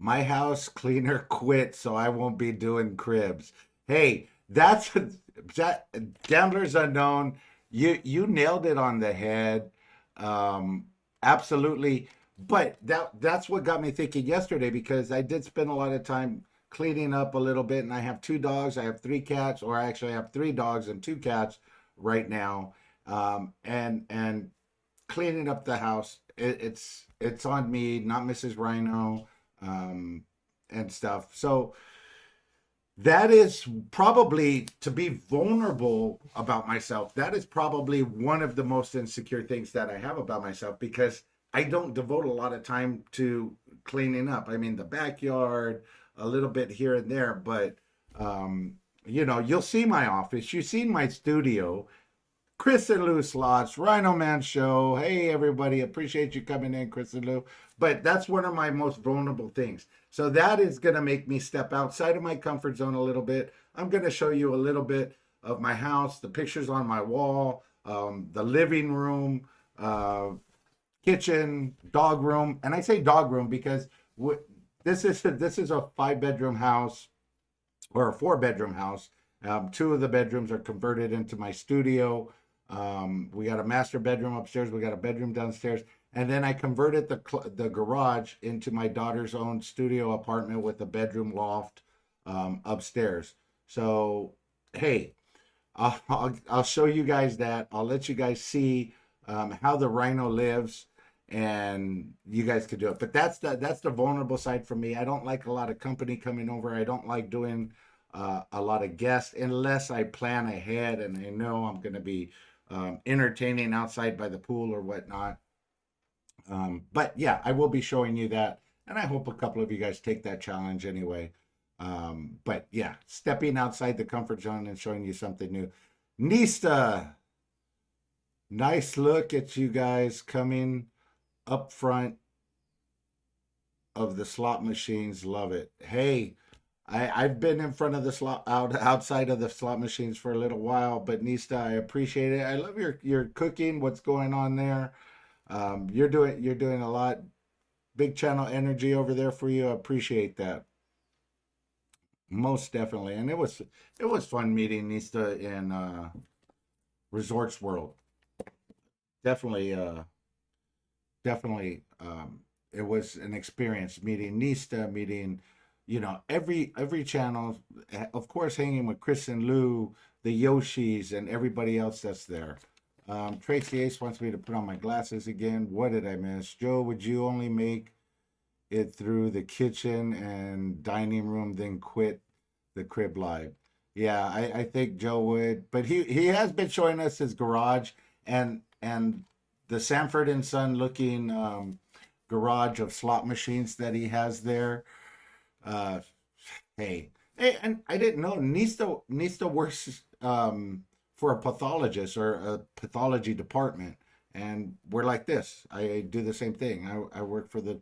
My house cleaner quit, so I won't be doing cribs. Hey, that's that, Gamblers Unknown. You nailed it on the head. Um, absolutely. But that's what got me thinking yesterday because I did spend a lot of time cleaning up a little bit, and I have two dogs. I have three cats, or actually, I have three dogs and two cats right now. And cleaning up the house. It's on me, not Mrs. Rhino, um, and stuff. So that is probably to be vulnerable about myself. That is probably one of the most insecure things that I have about myself because I don't devote a lot of time to cleaning up. I mean, the backyard, a little bit here and there, but you'll see my office. You've seen my studio. Chris and Lou Slots, RhinoMan Show. Hey, everybody. Appreciate you coming in, Chris and Lou. But that's one of my most vulnerable things. So that is going to make me step outside of my comfort zone a little bit. I'm going to show you a little bit of my house, the pictures on my wall, the living room, kitchen, dog room. And I say dog room because this is a 5-bedroom house or a 4-bedroom house. Two of the bedrooms are converted into my studio. We got a master bedroom upstairs. We got a bedroom downstairs. And then I converted the garage into my daughter's own studio apartment with a bedroom loft upstairs. So, hey, I'll show you guys that. I'll let you guys see how the Rhino lives, and you guys could do it. But that's the vulnerable side for me. I don't like a lot of company coming over. I don't like doing a lot of guests unless I plan ahead and I know I'm going to be entertaining outside by the pool or whatnot. But yeah, I will be showing you that, and I hope a couple of you guys take that challenge anyway. But yeah, stepping outside the comfort zone and showing you something new. Nista, nice look at you guys coming up front of the slot machines. Love it. Hey, I've been in front of the outside of the slot machines for a little while, but Nista, I appreciate it. I love your cooking. What's going on there? You're doing a lot. Big channel energy over there for you. I appreciate that. Most definitely. And it was fun meeting Nista in Resorts World. Definitely definitely it was an experience meeting Nista, meeting every channel, of course, hanging with Chris and Lou, the Yoshis, and everybody else that's there. Tracy Ace wants me to put on my glasses again. What did I miss? Joe, would you only make it through the kitchen and dining room, then quit the crib live? Yeah, I think Joe would, but he has been showing us his garage and the Sanford and Son looking garage of slot machines that he has there. Uh, hey, and I didn't know Nista works for a pathologist or a pathology department, and we're like this. I do the same thing. I work for the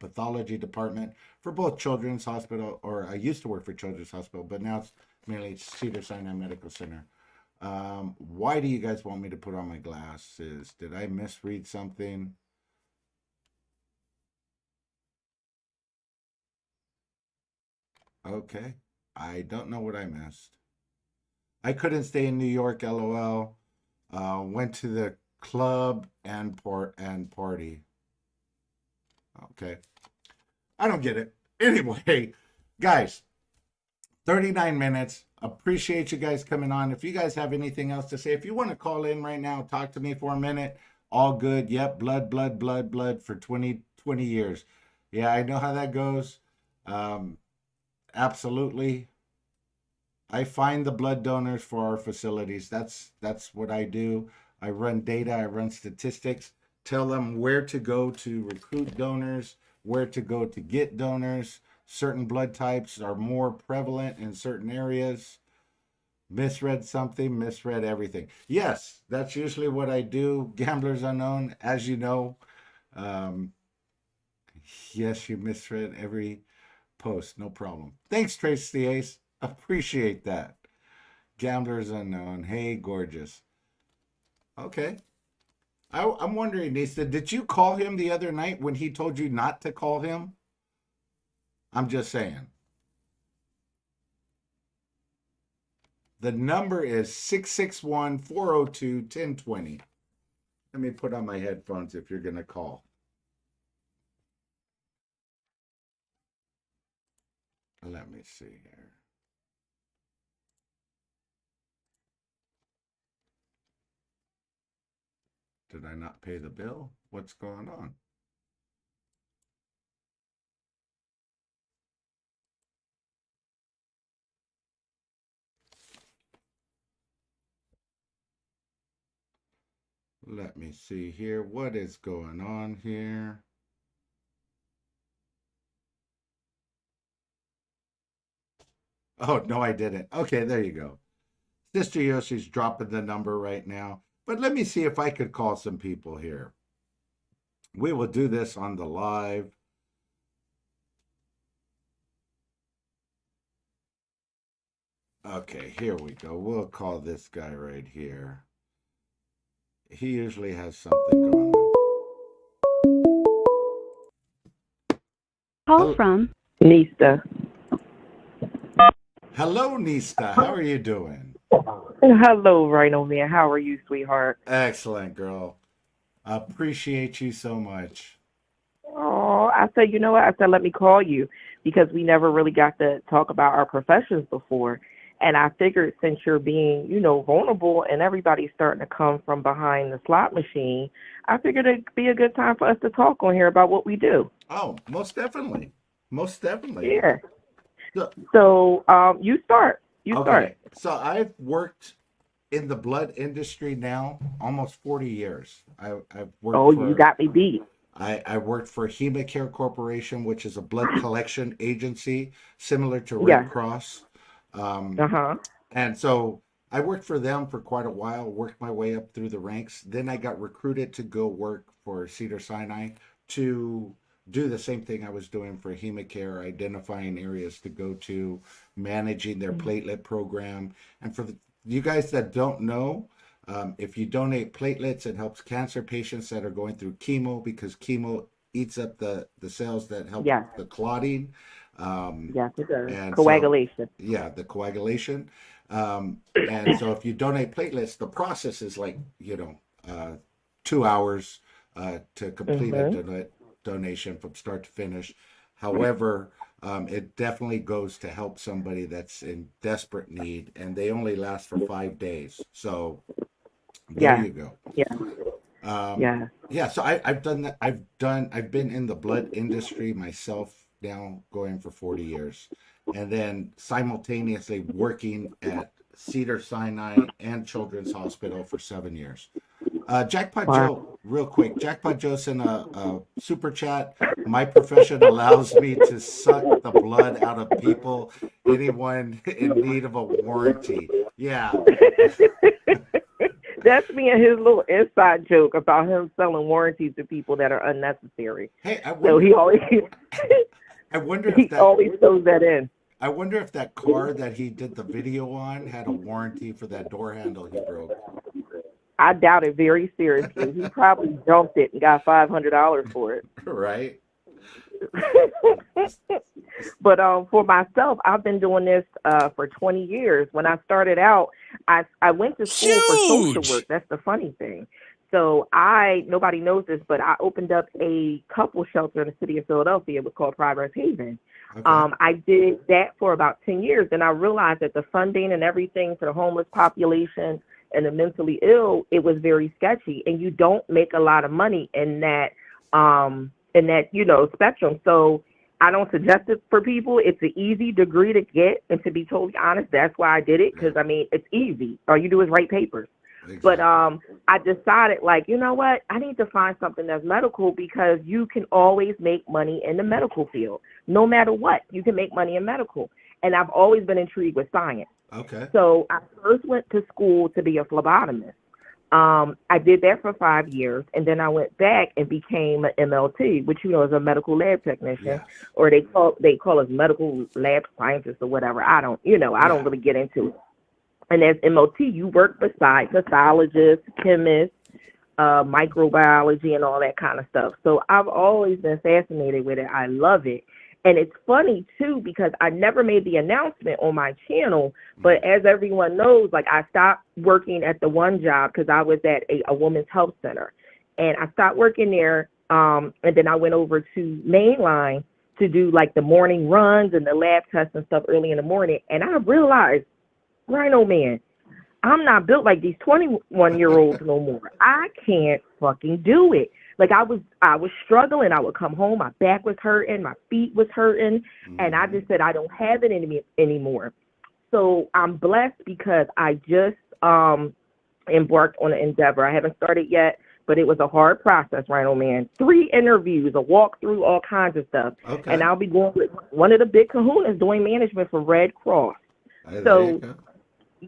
pathology department for both Children's Hospital, or I used to work for Children's Hospital, but now it's mainly Cedars-Sinai Medical Center. Why do you guys want me to put on my glasses? Did I misread something? Okay. I don't know what I missed. I couldn't stay in New York, LOL. Went to the club and party. Okay. I don't get it. Anyway, guys, 39 minutes. Appreciate you guys coming on. If you guys have anything else to say, if you want to call in right now, talk to me for a minute. All good. Yep. Blood for 20 years. Yeah, I know how that goes. Um, Absolutely. I find the blood donors for our facilities. That's what I do. I run data, I run statistics, tell them where to go to recruit donors, where to go to get donors. Certain blood types are more prevalent in certain areas. Misread something, misread everything. Yes, that's usually what I do. Gamblers Unknown, as you know. Um, yes, you misread every post, no problem. Thanks, Tracy Ace. Appreciate that. Gamblers Unknown. Hey, gorgeous. Okay. I'm wondering, Nisa, did you call him the other night when he told you not to call him? I'm just saying. The number is 661-402-1020. Let me put on my headphones if you're going to call. Let me see here. Did I not pay the bill? What's going on? Let me see here. What is going on here? Oh, no, I didn't. Okay, there you go. Sister Yoshi's dropping the number right now. But let me see if I could call some people here. We will do this on the live. Okay, here we go. We'll call this guy right here. He usually has something going on. Call from Nista. Hello, Nista. How are you doing? Hello, RhinoMan. How are you, sweetheart? Excellent, girl. Appreciate you so much. Oh, I said, you know what? I said, let me call you because we never really got to talk about our professions before. And I figured since you're being, vulnerable and everybody's starting to come from behind the slot machine, I figured it'd be a good time for us to talk on here about what we do. Oh, most definitely. Most definitely. Yeah. So you start. You start. So I've worked in the blood industry now almost 40 years. I've worked Oh, you got me beat. I worked for HemaCare Corporation, which is a blood collection agency similar to Red Cross. And so I worked for them for quite a while, worked my way up through the ranks. Then I got recruited to go work for Cedars-Sinai to do the same thing I was doing for HemaCare, identifying areas to go to, managing their platelet program. And for you guys that don't know, if you donate platelets, it helps cancer patients that are going through chemo because chemo eats up the cells that help the clotting. Yes, it does. And coagulation. So, the coagulation. And so if you donate platelets, the process is like, 2 hours to complete a donation from start to finish. However, it definitely goes to help somebody that's in desperate need, and they only last for 5 days. So there you go. So I've done that. I've been in the blood industry myself now going for 40 years, and then simultaneously working at Cedars-Sinai and Children's Hospital for 7 years. Jackpot Joe, real quick. Jackpot Joe sent a super chat. My profession allows me to suck the blood out of people, anyone in need of a warranty. Yeah. That's me and his little inside joke about him selling warranties to people that are unnecessary. Hey, so he always I wonder if he always throws that in. I wonder if that car that he did the video on had a warranty for that door handle he broke. I doubt it very seriously. He probably jumped it and got $500 for it. Right. But for myself, I've been doing this for 20 years. When I started out, I went to school for social work. That's the funny thing. So nobody knows this, but I opened up a couple shelter in the city of Philadelphia. It was called Progress Haven. Okay. I did that for about 10 years. And I realized that the funding and everything for the homeless population and the mentally ill, it was very sketchy. And you don't make a lot of money in that spectrum. So I don't suggest it for people. It's an easy degree to get. And to be totally honest, that's why I did it. Because, it's easy. All you do is write papers. Exactly. But I decided, you know what? I need to find something that's medical because you can always make money in the medical field. No matter what, you can make money in medical. And I've always been intrigued with science. Okay. So I first went to school to be a phlebotomist. I did that for 5 years, and then I went back and became an MLT, which is a medical lab technician, or they call us medical lab scientists or whatever. I don't really get into it. And as MLT, you work beside pathologists, chemists, microbiology, and all that kind of stuff. So I've always been fascinated with it. I love it. And it's funny too because I never made the announcement on my channel, but as everyone knows, like I stopped working at the one job because I was at a women's health center, and I stopped working there, and then I went over to Mainline to do like the morning runs and the lab tests and stuff early in the morning, and I realized, RhinoMan, I'm not built like these 21-year-olds no more. I can't fucking do it. Like I was struggling. I would come home, my back was hurting, my feet was hurting, and I just said I don't have it anymore. So I'm blessed because I just embarked on an endeavor. I haven't started yet, but it was a hard process, RhinoMan. 3 interviews, a walkthrough, all kinds of stuff. Okay. And I'll be going with one of the big kahunas doing management for Red Cross. So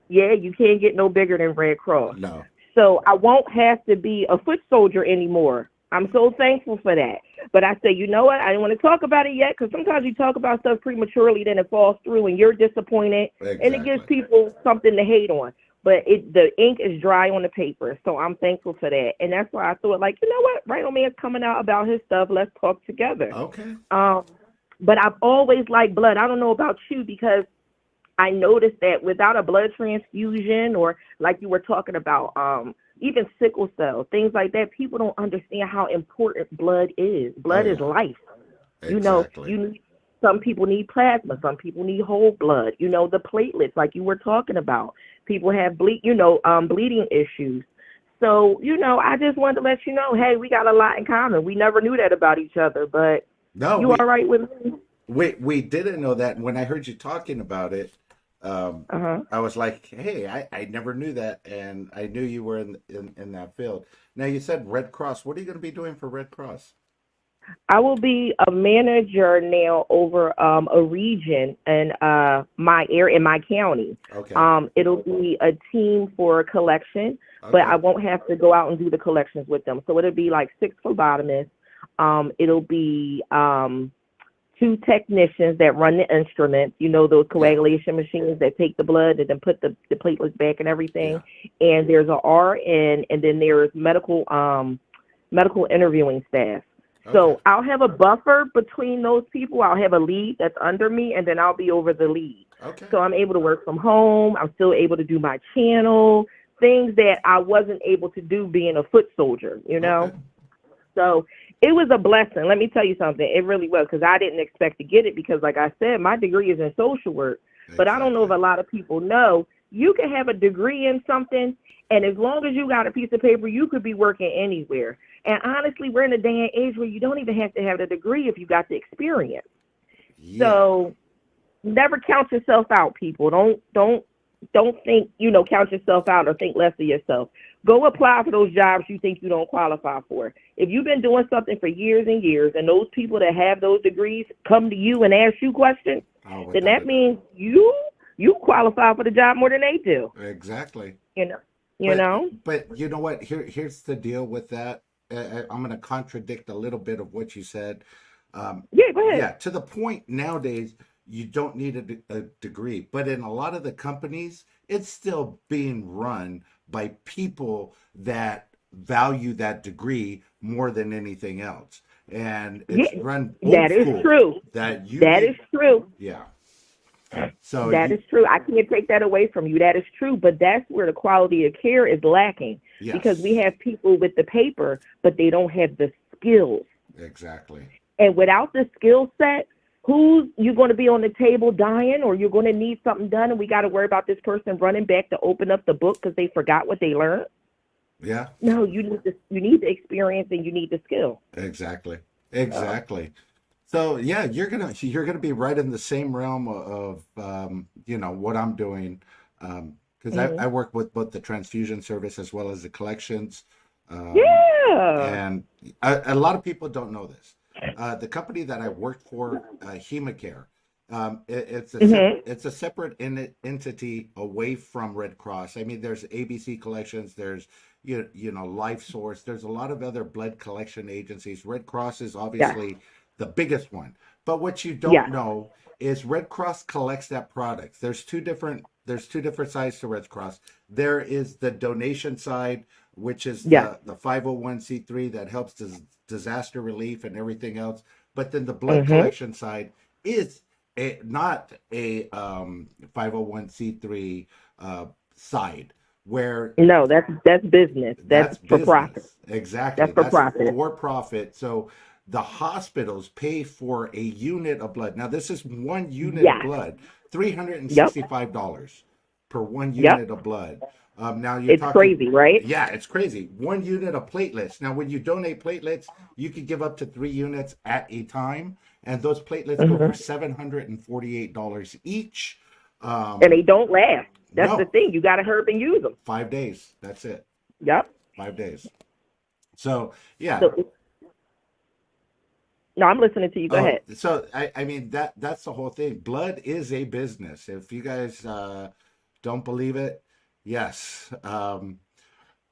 yeah, you can't get no bigger than Red Cross. No. So I won't have to be a foot soldier anymore. I'm so thankful for that. But I say, you know what? I didn't want to talk about it yet because sometimes you talk about stuff prematurely, then it falls through and you're disappointed. Exactly. And it gives people something to hate on. But the ink is dry on the paper. So I'm thankful for that. And that's why I thought, like, you know what? RhinoMan's coming out about his stuff. Let's talk together. Okay. But I've always liked blood. I don't know about you because I noticed that without a blood transfusion or like you were talking about, even sickle cell, things like that, people don't understand how important blood is. Blood is life. Exactly. You know, some people need plasma, some people need whole blood. You know, the platelets, like you were talking about. People have bleeding issues. So, you know, I just wanted to let you know, hey, we got a lot in common. We never knew that about each other, but all right with me? We didn't know that. And when I heard you talking about it, I was like, hey, I never knew that, and I knew you were in that field. Now, you said Red Cross. What are you going to be doing for Red Cross? I will be a manager now over a region in my area, in my county. Okay. It'll be a team for collection, but I won't have to go out and do the collections with them. So it'll be like 6 phlebotomists. It'll be 2 technicians that run the instruments, you know, those coagulation machines that take the blood and then put the platelets back and everything. Yeah. And there's a RN, and then there's medical interviewing staff. Okay. So I'll have a buffer between those people. I'll have a lead that's under me, and then I'll be over the lead. Okay. So I'm able to work from home. I'm still able to do my channel, things that I wasn't able to do being a foot soldier, you know? Okay. So it was a blessing. Let me tell you something. It really was, because I didn't expect to get it because, like I said, my degree is in social work. Exactly. But I don't know if a lot of people know, you can have a degree in something, and as long as you got a piece of paper, you could be working anywhere. And honestly, we're in a day and age where you don't even have to have the degree if you got the experience. Yeah. So never count yourself out, people. Don't think, count yourself out or think less of yourself. Go apply for those jobs you think you don't qualify for. If you've been doing something for years and years, and those people that have those degrees come to you and ask you questions, then that means you qualify for the job more than they do. Exactly. But you know what? Here's the deal with that. I'm going to contradict a little bit of what you said. Go ahead. Yeah, to the point nowadays, you don't need a degree. But in a lot of the companies, it's still being run by people that value that degree more than anything else. And it's run old that school. Is true. That is true. Yeah. So that is true. I can't take that away from you. That is true. But that's where the quality of care is lacking. Yes. Because we have people with the paper, but they don't have the skills. Exactly. And without the skill set, you're going to be on the table dying, or you're going to need something done, and we got to worry about this person running back to open up the book because they forgot what they learned. Yeah. No, you need the experience and you need the skill. Exactly. So yeah, you're gonna be right in the same realm of what I'm doing, because I work with both the transfusion service as well as the collections. And a lot of people don't know this. The company that I work for, HemaCare, it's a separate entity away from Red Cross. I mean, there's ABC Collections, there's Life Source, there's a lot of other blood collection agencies. Red Cross is obviously the biggest one. But what you don't know is Red Cross collects that product. There's two different sides to Red Cross. There is the donation side, which is the 501c3 that helps disaster relief and everything else. But then the blood collection side is not a 501c3 side where No, that's business. That's that's for profit. business. Exactly. That's for That's profit. for profit. So the hospitals pay for a unit of blood. Now, this is one unit of Yes. blood, Yep. $365 per one Yep. unit of blood. Now you're It's talking, crazy, right? yeah, it's crazy. One unit of platelets. Now, when you donate platelets, you can give up to 3 units at a time, and those platelets go for Hmm. $748 each. And they don't last. That's the No, thing. You got to hurry up and use them. 5 days. That's it. Yep. 5 days. So yeah. So, no, I'm listening to you. Go ahead. So I mean that's the whole thing. Blood is a business. If you guys don't believe it, yes.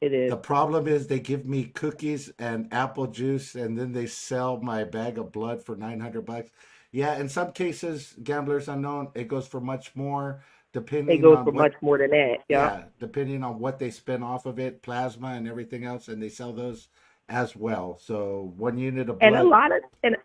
It is. The problem is they give me cookies and apple juice, and then they sell my bag of blood for $900. Yeah, in some cases, Gamblers Unknown, it goes for much more, It depending goes on for what. much more than that. Yep. Yeah, depending on what they spin off of it, plasma and everything else, and they sell those as well. So 1 unit of And a blood. lot of and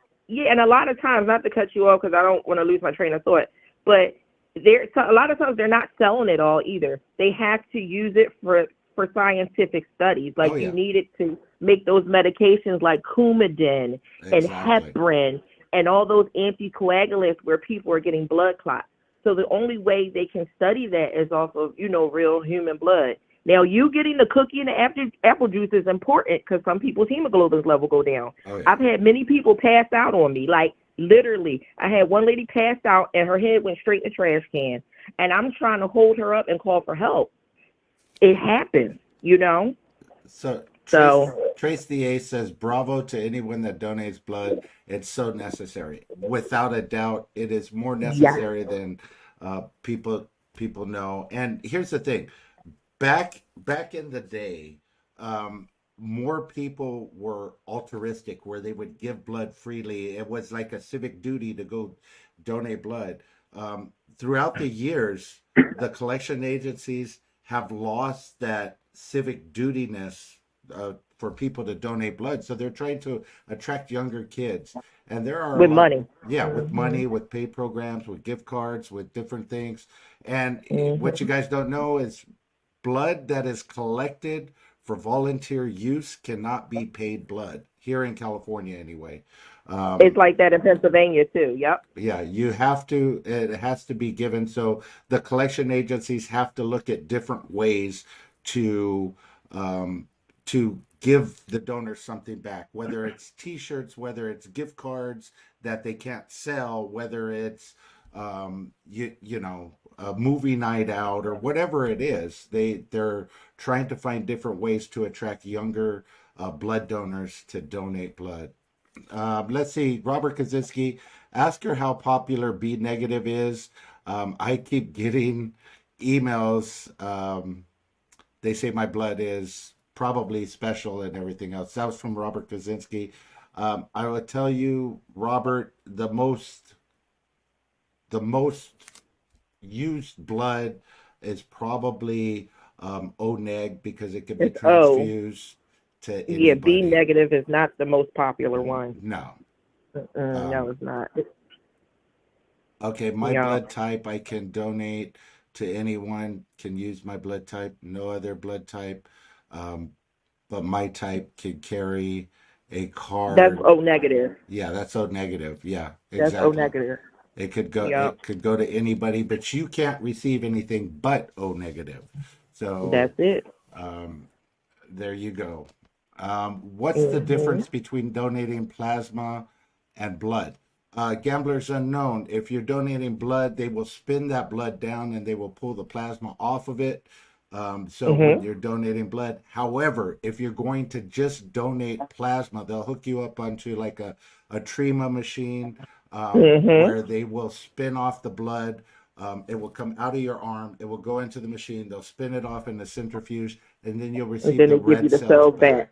a lot of times, not to cut you off because I don't want to lose my train of thought, but a lot of times they're not selling it all either. They have to use it for scientific studies. Like Oh you yeah, need it to make those medications like Coumadin and exactly. heparin and all those anticoagulants where people are getting blood clots. So the only way they can study that is off of, real human blood. Now, you getting the cookie and the apple juice is important because some people's hemoglobin level go down. Oh yeah. I've had many people pass out on me. Like, literally, I had one lady pass out and her head went straight in the trash can. And I'm trying to hold her up and call for help. It happens, So So, Trace the Ace says, "Bravo to anyone that donates blood. It's so necessary. Without a doubt, it is more yes. necessary than people know." And here's the thing: back in the day, more people were altruistic, where they would give blood freely. It was like a civic duty to go donate blood. Throughout the years, the collection agencies have lost that civic dutyness for people to donate blood. So they're trying to attract younger kids. And there are a With lot, money. yeah, with Hmm. money, with pay programs, with gift cards, with different things. And what you Hmm. guys don't know is blood that is collected for volunteer use cannot be paid blood here in California, anyway. It's Um, like that in Pennsylvania, too. Yep. yeah, you have to, it has to be given. So the collection agencies have to look at different ways to um, to give the donors something back, whether it's t-shirts, whether it's gift cards that they can't sell, whether it's a movie night out or whatever it is. They're trying to find different ways to attract younger blood donors to donate blood. Let's see, Robert Kaczynski, ask her how popular B negative is. I keep getting emails. They say my blood is probably special and everything else. That was from Robert Kaczynski. I will tell you, Robert, the most used blood is probably O neg because it can be It's O. transfused to Yeah, B anybody. negative is not the most popular one. No. No, Um, it's not. Okay, my Yeah, blood type, I can donate to anyone, can use my blood type, no other blood type. Um, but my type can carry a that's card. O negative. Yeah, that's O negative. Yeah, That's O exactly. negative. It could go Yep, it could go to anybody, but you can't receive anything but O negative. So that's it. um, there you go. What's the Hmm. difference between donating plasma and blood? Gamblers Unknown, if you're donating blood, they will spin that blood down and they will pull the plasma off of it. So when Hmm. you're donating blood, however, if you're going to just donate plasma, they'll hook you up onto like a Trima machine Hmm. where they will spin off the blood. It will come out of your arm. It will go into the machine. They'll spin it off in the centrifuge, and then you'll And receive then the they give you red the cells cells back. back.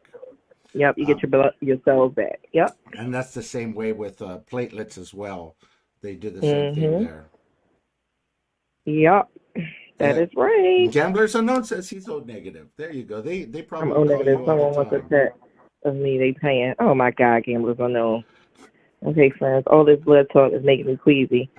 Yep, you get Um, your cells back. Yep. and that's the same way with platelets as well. They do the same thing Hmm. there. Yep. That Uh, is right. Gamblers Unknown says he's O negative. There you go. They I'm probably O call negative. you all the Someone wants a time. set of me. They paying. Oh my God, gamblers. I know. Okay, friends, all this blood talk is making me queasy.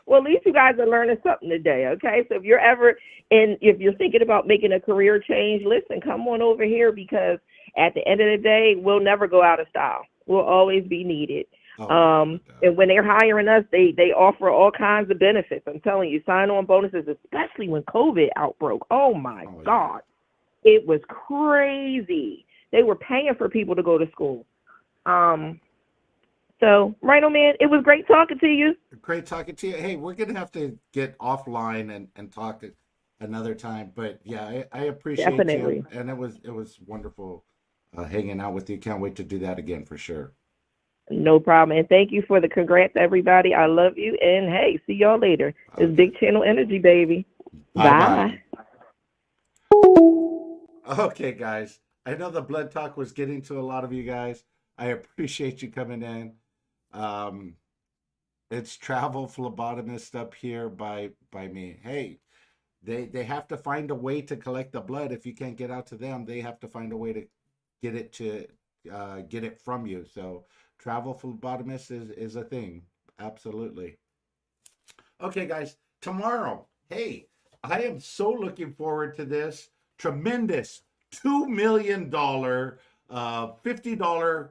Well, at least you guys are learning something today, okay? So if you're ever if you're thinking about making a career change, listen, come on over here because at the end of the day, we'll never go out of style. We'll always be needed. Oh, without a doubt. And when they're hiring us, they offer all kinds of benefits. I'm telling you, sign-on bonuses, especially when COVID outbroke. Oh my Oh, yeah. God, it was crazy. They were paying for people to go to school. So, RhinoMan, it was great talking to you. Great talking to you. Hey, we're gonna have to get offline and talk another time. But yeah, I appreciate Definitely. you, and it was wonderful hanging out with you. Can't wait to do that again for sure. No problem. And thank you for the congrats, everybody. I love you. And hey, see y'all later. It's Okay. Big Channel Energy, baby. Bye. Bye. Okay, guys. I know the blood talk was getting to a lot of you guys. I appreciate you coming in. It's travel phlebotomist up here by me. Hey, they have to find a way to collect the blood. If you can't get out to them, they have to find a way to get it from you. So travel phlebotomist is a thing. Absolutely. Okay, guys. Tomorrow, hey, I am so looking forward to this tremendous $2 million, $50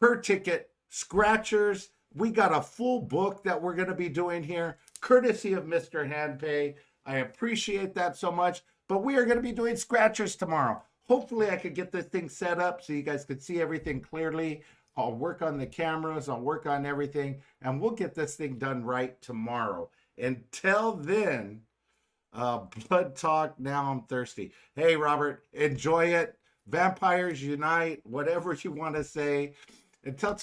per ticket scratchers. We got a full book that we're going to be doing here, courtesy of Mr. Handpay. I appreciate that so much. But we are going to be doing scratchers tomorrow. Hopefully, I could get this thing set up so you guys could see everything clearly. I'll work on the cameras. I'll work on everything. And we'll get this thing done right tomorrow. Until then, blood talk. Now I'm thirsty. Hey, Robert, enjoy it. Vampires unite. Whatever you want to say. Until